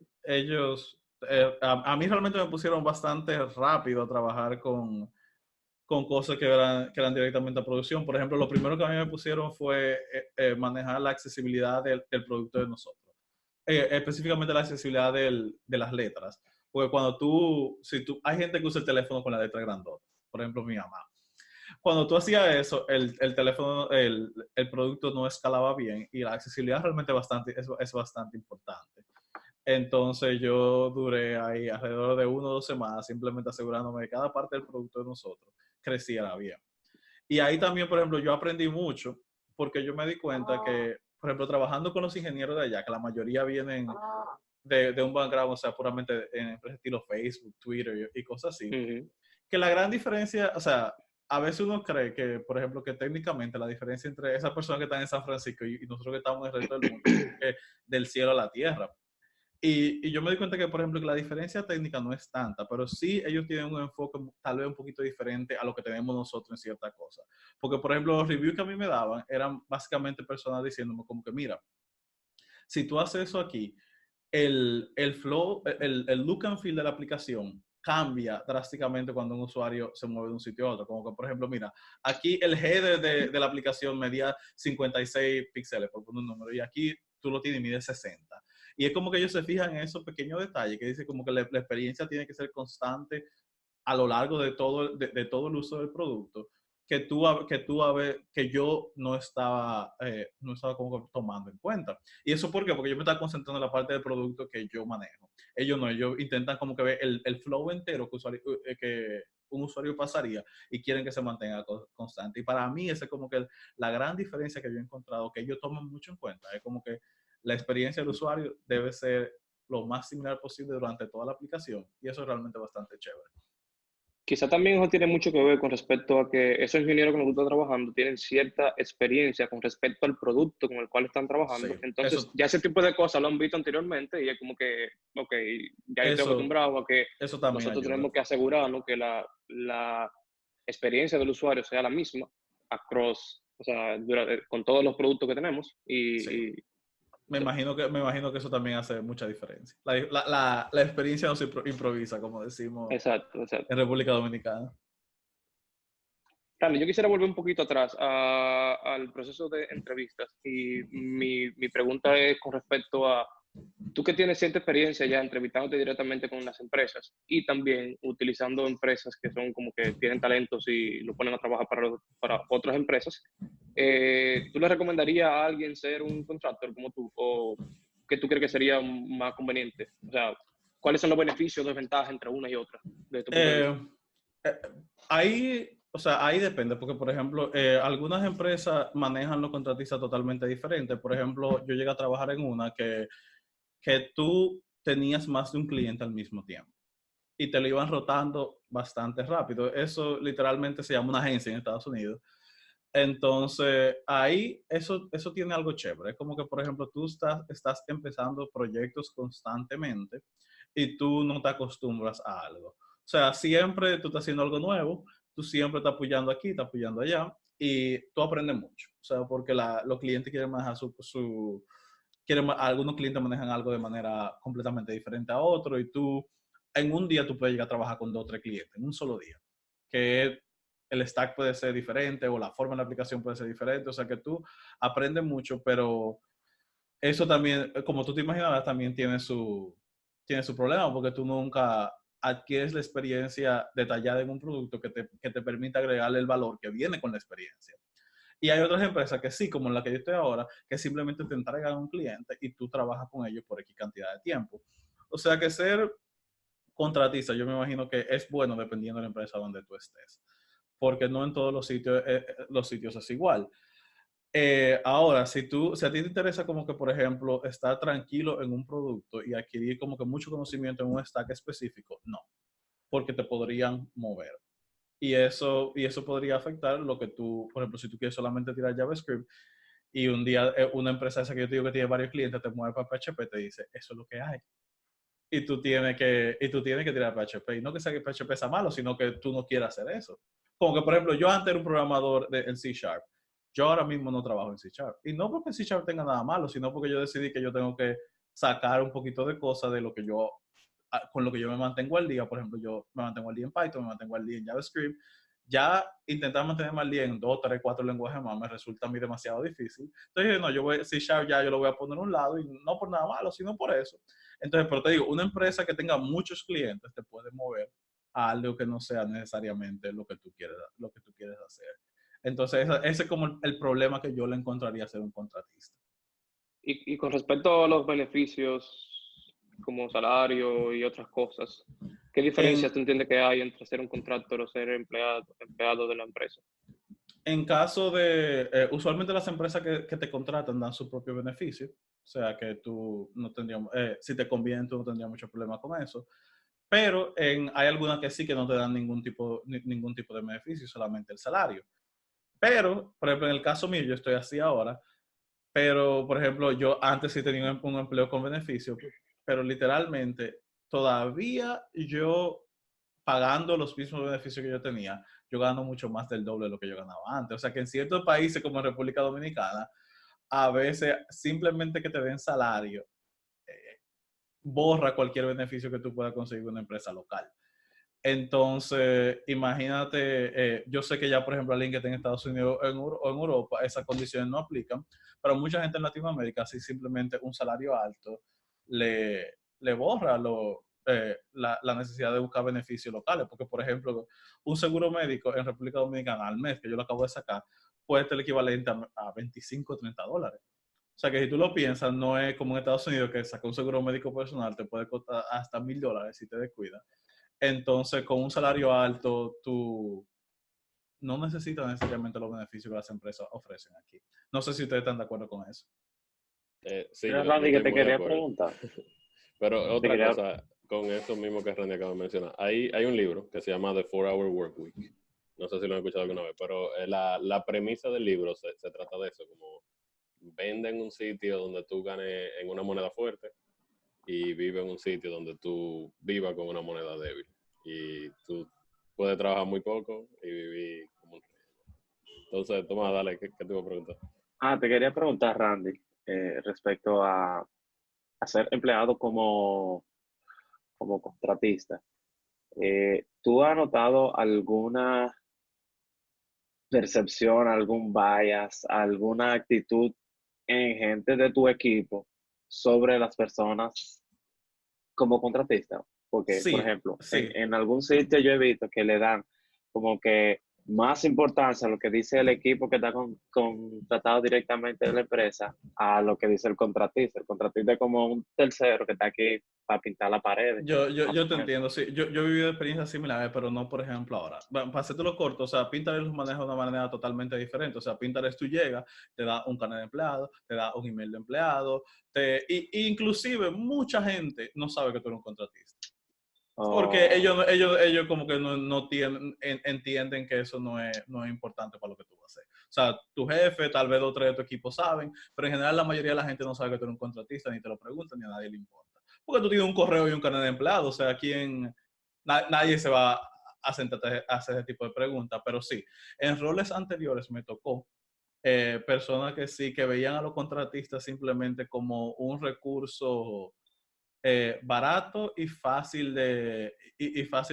a mí realmente me pusieron bastante rápido a trabajar con cosas que eran directamente a producción. Por ejemplo, lo primero que a mí me pusieron fue manejar la accesibilidad del producto de nosotros. Específicamente la accesibilidad de las letras. Porque hay gente que usa el teléfono con la letra grandota. Por ejemplo, mi mamá. Cuando tú hacías eso, el teléfono, el producto no escalaba bien y la accesibilidad realmente es bastante importante. Entonces yo duré ahí alrededor de 1 o 2 semanas simplemente asegurándome de que cada parte del producto de nosotros creciera bien. Y ahí también, por ejemplo, yo aprendí mucho porque yo me di cuenta que, por ejemplo, trabajando con los ingenieros de allá, que la mayoría vienen de un background, o sea, puramente en empresas estilo Facebook, Twitter y cosas así, que la gran diferencia, o sea, a veces uno cree que, por ejemplo, que técnicamente la diferencia entre esas personas que están en San Francisco y nosotros que estamos en el resto del mundo es del cielo a la tierra. Y yo me di cuenta que, por ejemplo, que la diferencia técnica no es tanta, pero sí ellos tienen un enfoque tal vez un poquito diferente a lo que tenemos nosotros en ciertas cosas. Porque, por ejemplo, los reviews que a mí me daban eran básicamente personas diciéndome como que, mira, si tú haces eso aquí, el flow, el look and feel de la aplicación cambia drásticamente cuando un usuario se mueve de un sitio a otro. Como que, por ejemplo, mira, aquí el header de la aplicación medía 56 píxeles, por poner un número, y aquí tú lo tienes y mide 60. Y es como que ellos se fijan en esos pequeños detalles, que dice como que la experiencia tiene que ser constante a lo largo de todo el uso del producto, que yo no estaba como tomando en cuenta. ¿Y eso por qué? Porque yo me estaba concentrando en la parte del producto que yo manejo. Ellos intentan como que ver el flow entero que un usuario pasaría y quieren que se mantenga constante. Y para mí esa es como que la gran diferencia que yo he encontrado, que ellos toman mucho en cuenta, es como que la experiencia del usuario debe ser lo más similar posible durante toda la aplicación y eso es realmente bastante chévere. Quizá también eso tiene mucho que ver con respecto a que esos ingenieros con los que están trabajando tienen cierta experiencia con respecto al producto con el cual están Sí, trabajando. Entonces, eso, ya ese tipo de cosas lo han visto anteriormente y es como que, ok, ya yo estoy eso, acostumbrado a que eso también nosotros ayuda. tenemos que asegurarnos que la experiencia del usuario sea la misma across, o sea, con todos los productos que tenemos Sí. y Me imagino que eso también hace mucha diferencia. La experiencia no se improvisa, como decimos exacto, exacto. en República Dominicana. Carlos, yo quisiera volver un poquito atrás al proceso de entrevistas y mi pregunta es con respecto a, tú que tienes cierta experiencia ya entrevistándote directamente con las empresas y también utilizando empresas que son como que tienen talentos y lo ponen a trabajar para otras empresas, ¿tú le recomendarías a alguien ser un contractor como tú o qué tú crees que sería más conveniente? O sea, ¿cuáles son los beneficios o desventajas entre una y otra desde tu punto de vista? Eh, eh, ahí depende, porque por ejemplo, algunas empresas manejan los contratistas totalmente diferentes. Por ejemplo, yo llegué a trabajar en una que tú tenías más de un cliente al mismo tiempo y te lo iban rotando bastante rápido. Eso literalmente se llama una agencia en Estados Unidos. Entonces, ahí eso tiene algo chévere. Es como que, por ejemplo, tú estás empezando proyectos constantemente y tú no te acostumbras a algo. O sea, siempre tú estás haciendo algo nuevo, tú siempre estás apoyando aquí, estás apoyando allá y tú aprendes mucho. O sea, porque los clientes quieren manejar algunos clientes manejan algo de manera completamente diferente a otro y tú en un día tú puedes llegar a trabajar con 2 o 3 clientes, en un solo día, que el stack puede ser diferente o la forma de la aplicación puede ser diferente, o sea que tú aprendes mucho, pero eso también, como tú te imaginabas, también tiene su problema porque tú nunca adquieres la experiencia detallada en un producto que te permita agregarle el valor que viene con la experiencia. Y hay otras empresas que sí, como en la que yo estoy ahora, que simplemente te entregan a un cliente y tú trabajas con ellos por X cantidad de tiempo. O sea que ser contratista, yo me imagino que es bueno dependiendo de la empresa donde tú estés, porque no en todos los sitios es igual. Ahora, si a ti te interesa como que, por ejemplo, estar tranquilo en un producto y adquirir como que mucho conocimiento en un stack específico, no, porque te podrían mover. Y eso podría afectar lo que tú, por ejemplo, si tú quieres solamente tirar JavaScript y un día una empresa esa que yo te digo que tiene varios clientes te mueve para PHP, te dice, eso es lo que hay. Y tú tienes que tirar PHP. Y no que sea que PHP sea malo, sino que tú no quieras hacer eso. Como que, por ejemplo, yo antes era un programador en C Sharp. Yo ahora mismo no trabajo en C Sharp. Y no porque C Sharp tenga nada malo, sino porque yo decidí que yo tengo que sacar un poquito de cosas de lo que con lo que yo me mantengo al día. Por ejemplo, yo me mantengo al día en Python, me mantengo al día en JavaScript. Ya intentar mantenerme al día en 2, 3, 4 lenguajes más me resulta a mí demasiado difícil. Entonces, no, C Sharp ya yo lo voy a poner a un lado y no por nada malo, sino por eso. Entonces, pero te digo, una empresa que tenga muchos clientes te puede mover a algo que no sea necesariamente lo que tú quieres hacer. Entonces, ese es como el problema que yo le encontraría a ser un contratista. Y con respecto a los beneficios como salario y otras cosas, ¿qué diferencias En, tú entiendes que hay entre ser un contractor o ser empleado de la empresa? en caso usualmente las empresas que te contratan dan su propio beneficio, o sea que tú no tendrías, si te conviene, tú no tendrías mucho problema con eso. Pero hay algunas que sí que no te dan ningún tipo de beneficio, solamente el salario. Pero, por ejemplo, en el caso mío, yo estoy así ahora, pero, por ejemplo, yo antes sí tenía un empleo con beneficio, pero literalmente todavía yo pagando los mismos beneficios que yo tenía, yo gano mucho más del doble de lo que yo ganaba antes. O sea que en ciertos países como en República Dominicana, a veces simplemente que te den salario borra cualquier beneficio que tú puedas conseguir en una empresa local. Entonces, imagínate, yo sé que ya, por ejemplo, alguien que está en Estados Unidos o en Europa, esas condiciones no aplican, pero mucha gente en Latinoamérica, sí simplemente un salario alto le borra la necesidad de buscar beneficios locales, porque, por ejemplo, un seguro médico en República Dominicana al mes, que yo lo acabo de sacar, puede ser el equivalente a 25 o $30. O sea que si tú lo piensas, no es como en Estados Unidos que sacar un seguro médico personal te puede costar hasta $1,000 si te descuidas. Entonces, con un salario alto, tú no necesitas necesariamente los beneficios que las empresas ofrecen aquí. No sé si ustedes están de acuerdo con eso. Sí, Mira, yo Randy, que estoy te muy de quería acuerdo. preguntar. Pero otra quería- cosa, con eso mismo que Randy acaba de mencionar, hay un libro que se llama The 4-Hour Workweek. No sé si lo han escuchado alguna vez, pero la premisa del libro se trata de eso, como vende en un sitio donde tú ganes en una moneda fuerte y vive en un sitio donde tú vivas con una moneda débil. Y tú puedes trabajar muy poco y vivir como un rey. Entonces, toma, dale, ¿qué te iba a preguntar? Te quería preguntar, Randy, respecto a ser empleado como contratista. ¿Tú has notado alguna percepción, algún bias, alguna actitud en gente de tu equipo sobre las personas como contratista? Porque, por Sí, ejemplo, sí. en algún sitio yo he visto que le dan como que más importancia a lo que dice el equipo que está contratado directamente de la empresa a lo que dice el contratista. El contratista es como un tercero que está aquí para pintar la pared, más Yo o te menos. entiendo, sí. Yo he vivido experiencias similares, pero no, por ejemplo, ahora. Bueno, para hacerte lo corto, o sea, Pinterest los maneja de una manera totalmente diferente. O sea, Pinterest tú llegas, te da un canal de empleado, te da un email de empleado, y inclusive mucha gente no sabe que tú eres un contratista. Porque Oh, ellos como que no entienden que eso no es importante para lo que tú vas a hacer. O sea, tu jefe, tal vez 2 o 3 de tu equipo saben, pero en general la mayoría de la gente no sabe que tú eres un contratista, ni te lo preguntan, ni a nadie le importa. Porque tú tienes un correo y un canal de empleados, o sea, nadie se va a sentarte a hacer ese tipo de preguntas, pero sí, en roles anteriores me tocó personas que sí, que veían a los contratistas simplemente como un recurso barato y fácil de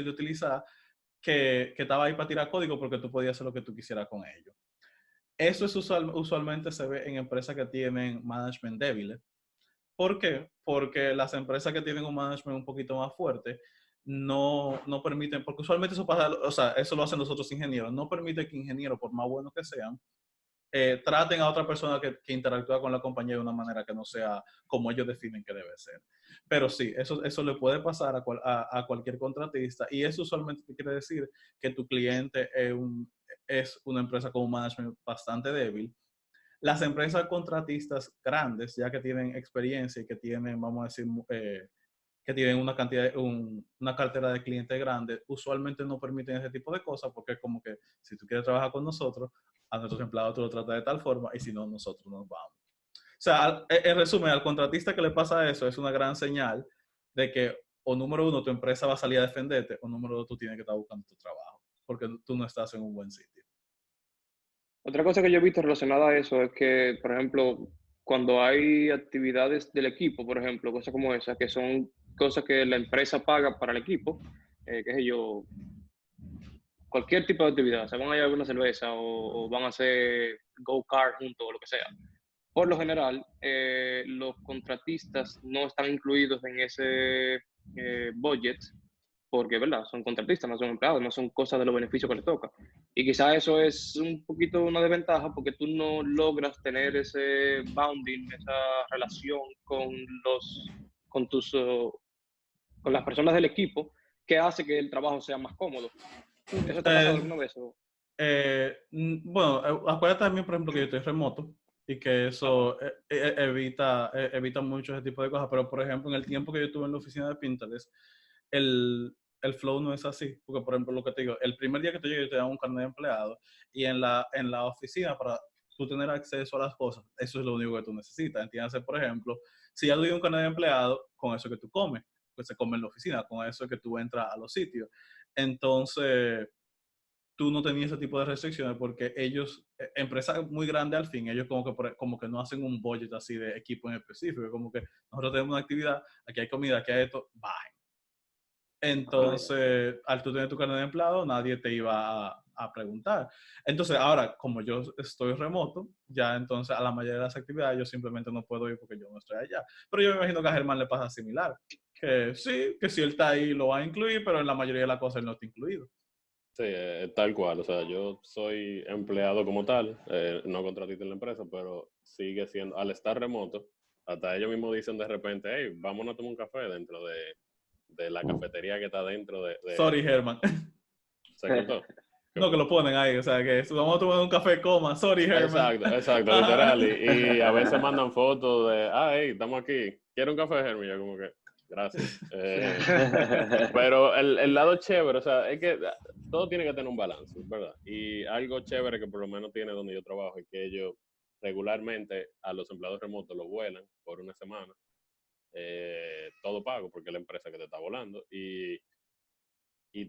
utilizar que estaba ahí para tirar código porque tú podías hacer lo que tú quisieras con ellos. Eso es usualmente se ve en empresas que tienen management débiles. ¿Por qué? Porque las empresas que tienen un management un poquito más fuerte no permiten, porque usualmente eso pasa, o sea, eso lo hacen los otros ingenieros, no permite que ingenieros, por más buenos que sean, traten a otra persona que interactúa con la compañía de una manera que no sea como ellos definen que debe ser. Pero sí, eso le puede pasar a cualquier contratista y eso usualmente quiere decir que tu cliente es una empresa con un management bastante débil. Las empresas contratistas grandes, ya que tienen experiencia y que tienen, vamos a decir, que tienen una una cartera de clientes grande, usualmente no permiten ese tipo de cosas porque es como que si tú quieres trabajar con nosotros, a nuestros empleados tú lo tratas de tal forma y si no, nosotros nos vamos. O sea, en resumen, al contratista que le pasa eso es una gran señal de que o número uno, tu empresa va a salir a defenderte o número dos, tú tienes que estar buscando tu trabajo porque tú no estás en un buen sitio. Otra cosa que yo he visto relacionada a eso es que, por ejemplo, cuando hay actividades del equipo, por ejemplo, cosas como esas, que son cosas que la empresa paga para el equipo, qué sé yo, cualquier tipo de actividad, se van a llevar una cerveza o van a hacer go-kart juntos o lo que sea. Por lo general, los contratistas no están incluidos en ese budget porque, ¿verdad? Son contratistas, no son empleados, no son cosas de los beneficios que les toca. Y quizás eso es un poquito una desventaja porque tú no logras tener ese bounding, esa relación con tus, con las personas del equipo que hace que el trabajo sea más cómodo. ¿Eso te ha pasado Eh, alguna vez? bueno, acuérdate también, por ejemplo, que yo estoy remoto y que Ajá. eso evita mucho ese tipo de cosas. Pero, por ejemplo, en el tiempo que yo estuve en la oficina de Pinterest, el flow no es así. Porque, por ejemplo, lo que te digo, el primer día que tú llegas, te dan un carnet de empleado y en la oficina, para tú tener acceso a las cosas, eso es lo único que tú necesitas. Entiéndase, por ejemplo, si ya tú tienes un carnet de empleado, con eso que tú comes, pues se come en la oficina, con eso que tú entras a los sitios. Entonces tú no tenías ese tipo de restricciones porque ellos, empresas muy grandes al fin, ellos como que no hacen un budget así de equipo en específico, como que nosotros tenemos una actividad, aquí hay comida, aquí hay esto, bye. Ah, ya. Entonces, al tú tener tu carnet de empleado, nadie te iba a preguntar. Entonces, ahora, como yo estoy remoto, ya entonces a la mayoría de las actividades yo simplemente no puedo ir porque yo no estoy allá. Pero yo me imagino que a Germán le pasa similar, que sí, que si él está ahí lo va a incluir, pero en la mayoría de las cosas él no está incluido. Sí, tal cual. O sea, yo soy empleado como tal, no contratista en la empresa, pero sigue siendo, al estar remoto, hasta ellos mismos dicen de repente, hey, vámonos a tomar un café dentro de la cafetería que está dentro Sorry, de la... Germán. Se cortó. No, que lo ponen ahí, o sea, que vamos a tomar un café, coma, sorry, Herman. Exacto, literal. Y a veces mandan fotos de, hey, estamos aquí, ¿quiero un café, Herman? Y yo como que, gracias. Pero el lado chévere, o sea, es que todo tiene que tener un balance, ¿verdad? Y algo chévere que por lo menos tiene donde yo trabajo es que ellos regularmente a los empleados remotos los vuelan por una semana, todo pago porque es la empresa que te está volando y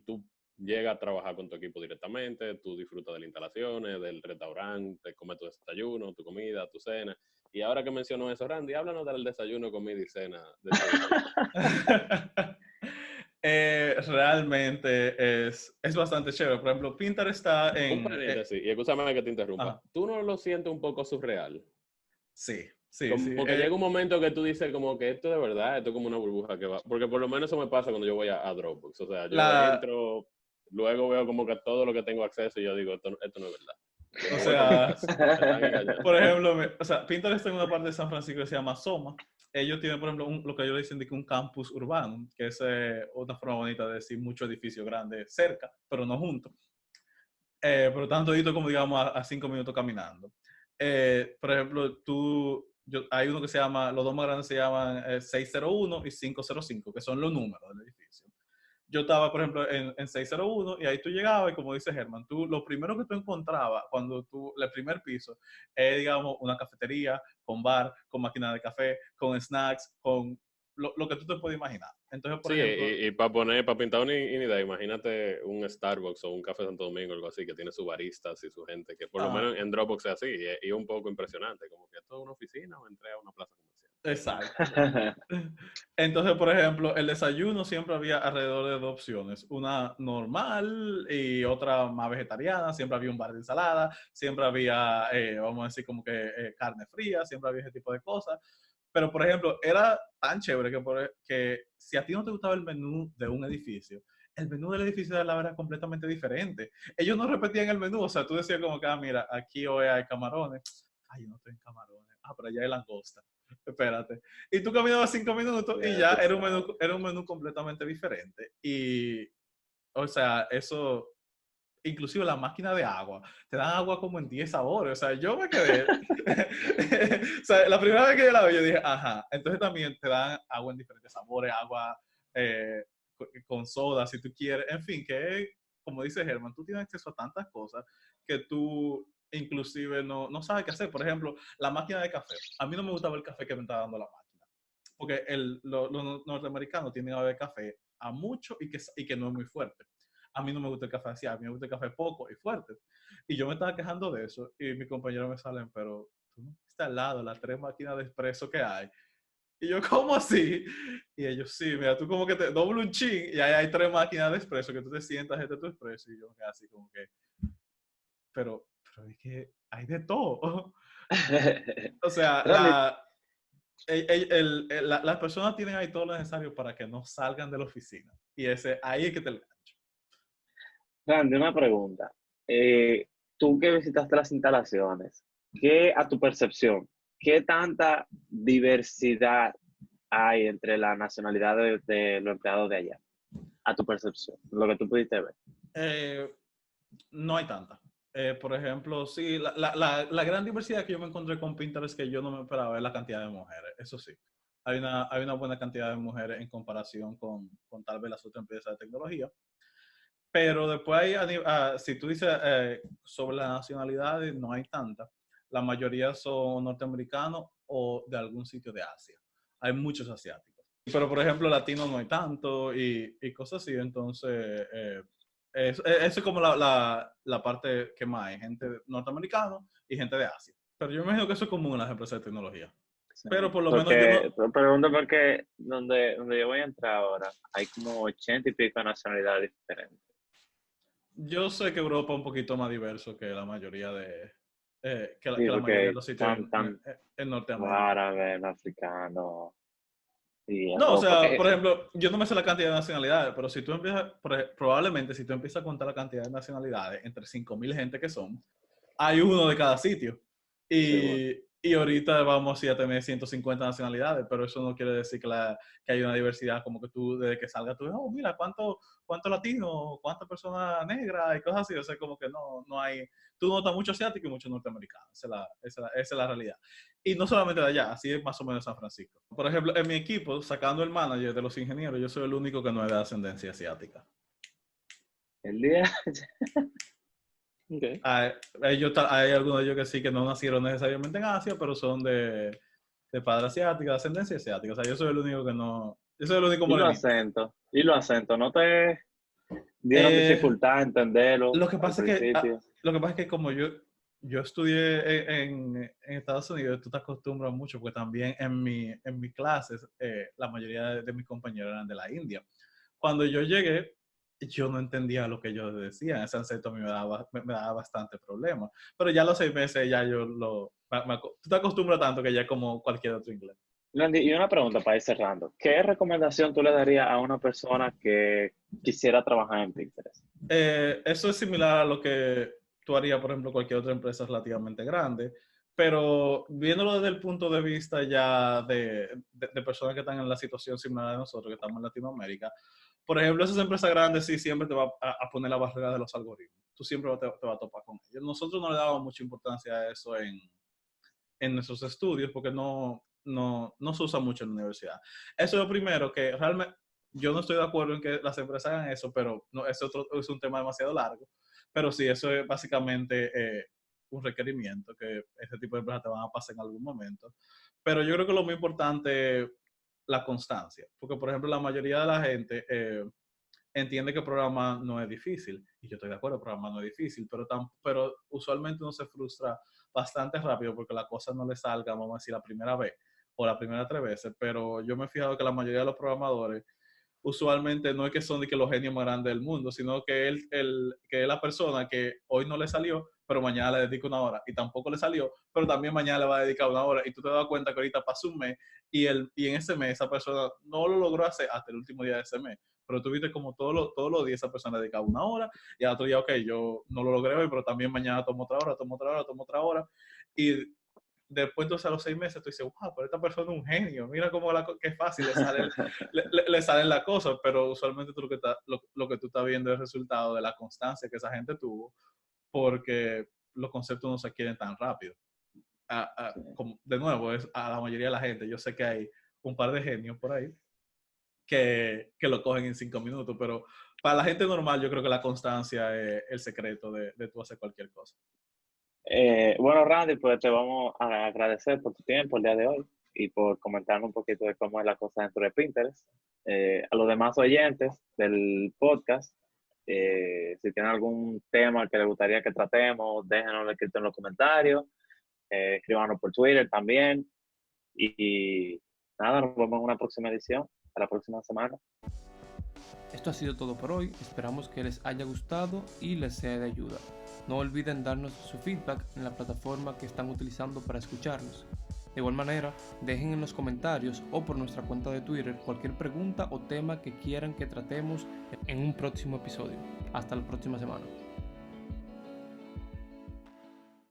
tú llegas a trabajar con tu equipo directamente, tú disfrutas de las instalaciones, del restaurante, te comes tu desayuno, tu comida, tu cena. Y ahora que menciono eso, Randy, háblanos del desayuno, comida y cena. Realmente es bastante chévere. Por ejemplo, Pinterest está Un en... paréntesis, y escúchame que te interrumpa. Ajá. ¿Tú no lo sientes un poco surreal? Sí, sí, Como, sí. porque llega un momento que tú dices como que esto de verdad, esto es como una burbuja que va. Porque por lo menos eso me pasa cuando yo voy a Dropbox. O sea, yo entro, luego veo como que todo lo que tengo acceso y yo digo, esto no es verdad. O sea, Me están engañando. por ejemplo, o sea, Pinterest está en una parte de San Francisco que se llama Soma. Ellos tienen, por ejemplo, lo que ellos dicen de que un campus urbano, que es una forma bonita de decir mucho edificio grande cerca, pero no juntos. Pero están toditos como, digamos, a 5 minutos caminando. Por ejemplo, hay uno que se llama, los dos más grandes se llaman 601 y 505, que son los números del edificio. Yo estaba, por ejemplo, en 601 y ahí tú llegabas y como dice Germán, lo primero que tú encontrabas el primer piso es, digamos, una cafetería con bar, con máquina de café, con snacks, con lo que tú te puedes imaginar. Entonces, por Sí, ejemplo... y para pintar una idea, imagínate un Starbucks o un Café Santo Domingo o algo así, que tiene sus baristas y su gente, que por lo menos en Dropbox es así, y es un poco impresionante, como que esto es una oficina o entré a una plaza comercial. Exacto. Entonces, por ejemplo, el desayuno siempre había alrededor de 2 opciones. Una normal y otra más vegetariana. Siempre había un bar de ensalada. Siempre había, vamos a decir, como que carne fría. Siempre había ese tipo de cosas. Pero, por ejemplo, era tan chévere que si a ti no te gustaba el menú de un edificio, el menú del edificio de la era completamente diferente. Ellos no repetían el menú. O sea, tú decías como que, mira, aquí hoy hay camarones. Ay, yo no estoy en camarones. Pero allá hay langosta. Espérate. Y tú caminabas 5 minutos y ya era un menú completamente diferente. Y, o sea, eso, inclusive la máquina de agua, te dan agua como en 10 sabores. O sea, yo me quedé. O sea, la primera vez que yo la vi, yo dije, ajá. Entonces también te dan agua en diferentes sabores, agua con soda, si tú quieres. En fin, que como dice Germán, tú tienes acceso a tantas cosas que tú inclusive no sabes qué hacer. Por ejemplo, la máquina de café. A mí no me gustaba el café que me estaba dando la máquina. Porque los norteamericanos tienen a beber café a mucho y que no es muy fuerte. A mí no me gusta el café así, a mí me gusta el café poco y fuerte. Y yo me estaba quejando de eso y mis compañeros me salen, pero tú no estás al lado, las 3 máquinas de expreso que hay. Y yo, ¿cómo así? Y ellos, sí, mira, tú como que te doble un chin y ahí hay 3 máquinas de expreso que tú te sientas este tu expreso. Y yo así como que, pero es que hay de todo. O sea, las personas tienen ahí todo lo necesario para que no salgan de la oficina. Y ahí es que te lo engancho. Randy, una pregunta. Tú que visitaste las instalaciones, a tu percepción, qué tanta diversidad hay entre la nacionalidad de los empleados de allá? A tu percepción, lo que tú pudiste ver. No hay tanta. Por ejemplo, sí, la gran diversidad que yo me encontré con Pinterest que yo no me esperaba es la cantidad de mujeres. Eso sí, hay una buena cantidad de mujeres en comparación con tal vez las otras empresas de tecnología. Pero después, si tú dices sobre las nacionalidades, no hay tantas. La mayoría son norteamericanos o de algún sitio de Asia. Hay muchos asiáticos. Pero, por ejemplo, latinos no hay tanto y cosas así. Entonces, eso es como la parte que más hay. Gente norteamericana y gente de Asia. Pero yo me imagino que eso es común en las empresas de tecnología. Sí. Pero por lo menos yo no... Pregunto porque donde yo voy a entrar ahora hay como 80 y pico de nacionalidades diferentes. Yo sé que Europa es un poquito más diverso que la mayoría de Sí, la mayoría de los sitios tan en Norteamérica. árabe, africano y No, o Europa. sea, por ejemplo, yo no me sé la cantidad de nacionalidades, pero si tú empiezas, probablemente si tú empiezas a contar la cantidad de nacionalidades entre 5.000 gente que son, hay uno de cada sitio. Sí, bueno. Y ahorita vamos a tener 150 nacionalidades, pero eso no quiere decir que hay una diversidad, como que tú, desde que salga, tú, oh, mira, cuánto latino, cuántas personas negras y cosas así. O sea, como que no hay, tú notas mucho asiático y mucho norteamericano. Esa es la realidad. Y no solamente de allá, así es más o menos San Francisco. Por ejemplo, en mi equipo, sacando el manager de los ingenieros, yo soy el único que no es de ascendencia asiática. El día. Okay. Hay algunos de ellos que sí, que no nacieron necesariamente en Asia, pero son de padre asiático, de ascendencia asiática. O sea, yo soy el único que no... Yo soy el único morenito. Y los acentos, ¿no te dieron dificultad a entenderlo Lo que al pasa es que, principio? lo que pasa es que como yo estudié en Estados Unidos, tú te acostumbras mucho, porque también en mis clases, la mayoría de mis compañeros eran de la India. Cuando yo llegué, yo no entendía lo que ellos decían. Ese acento a mí me daba bastante problema. Pero ya a los 6 meses ya tú te acostumbras tanto que ya es como cualquier otro inglés. Landy, y una pregunta para ir cerrando. ¿Qué recomendación tú le darías a una persona que quisiera trabajar en Pinterest? Eso es similar a lo que tú harías, por ejemplo, cualquier otra empresa relativamente grande, pero viéndolo desde el punto de vista ya de personas que están en la situación similar a nosotros, que estamos en Latinoamérica. Por ejemplo, esas empresas grandes sí siempre te va a poner la barrera de los algoritmos. Tú siempre te vas a topar con ellos. Nosotros no le damos mucha importancia a eso en nuestros estudios porque no se usa mucho en la universidad. Eso es lo primero, que realmente yo no estoy de acuerdo en que las empresas hagan eso, pero no, es un tema demasiado largo. Pero sí, eso es básicamente un requerimiento que ese tipo de empresas te van a pasar en algún momento. Pero yo creo que lo muy importante es la constancia, porque por ejemplo la mayoría de la gente entiende que programar no es difícil, y yo estoy de acuerdo, programar no es difícil, pero usualmente uno se frustra bastante rápido porque la cosa no le salga, vamos a decir, la primera vez o la primera 3 veces, pero yo me he fijado que la mayoría de los programadores usualmente no es que son de que los genios más grandes del mundo, sino que que es la persona que hoy no le salió, pero mañana le dedica 1 hora, y tampoco le salió, pero también mañana le va a dedicar 1 hora, y tú te das cuenta que ahorita pasó un mes, y en ese mes esa persona no lo logró hacer hasta el último día de ese mes, pero tú viste como todos los días esa persona dedicaba 1 hora, y al otro día, ok, yo no lo logré hoy, pero también mañana tomo otra hora, y después entonces a los 6 meses tú dices, wow, pero esta persona es un genio, mira cómo qué fácil le salen las cosas, pero usualmente tú lo que tú estás viendo es el resultado de la constancia que esa gente tuvo, porque los conceptos no se adquieren tan rápido. De nuevo, es a la mayoría de la gente, yo sé que hay un par de genios por ahí que lo cogen en 5 minutos, pero para la gente normal yo creo que la constancia es el secreto de tú hacer cualquier cosa. Bueno, Randy, pues te vamos a agradecer por tu tiempo el día de hoy y por comentarnos un poquito de cómo es la cosa dentro de Pinterest. A los demás oyentes del podcast, si tienen algún tema que les gustaría que tratemos, déjenoslo escrito en los comentarios, escríbanos por Twitter también. Y nada, nos vemos en una próxima edición, hasta la próxima semana. Esto ha sido todo por hoy, esperamos que les haya gustado y les sea de ayuda. No olviden darnos su feedback en la plataforma que están utilizando para escucharnos. De igual manera, dejen en los comentarios o por nuestra cuenta de Twitter cualquier pregunta o tema que quieran que tratemos en un próximo episodio. Hasta la próxima semana.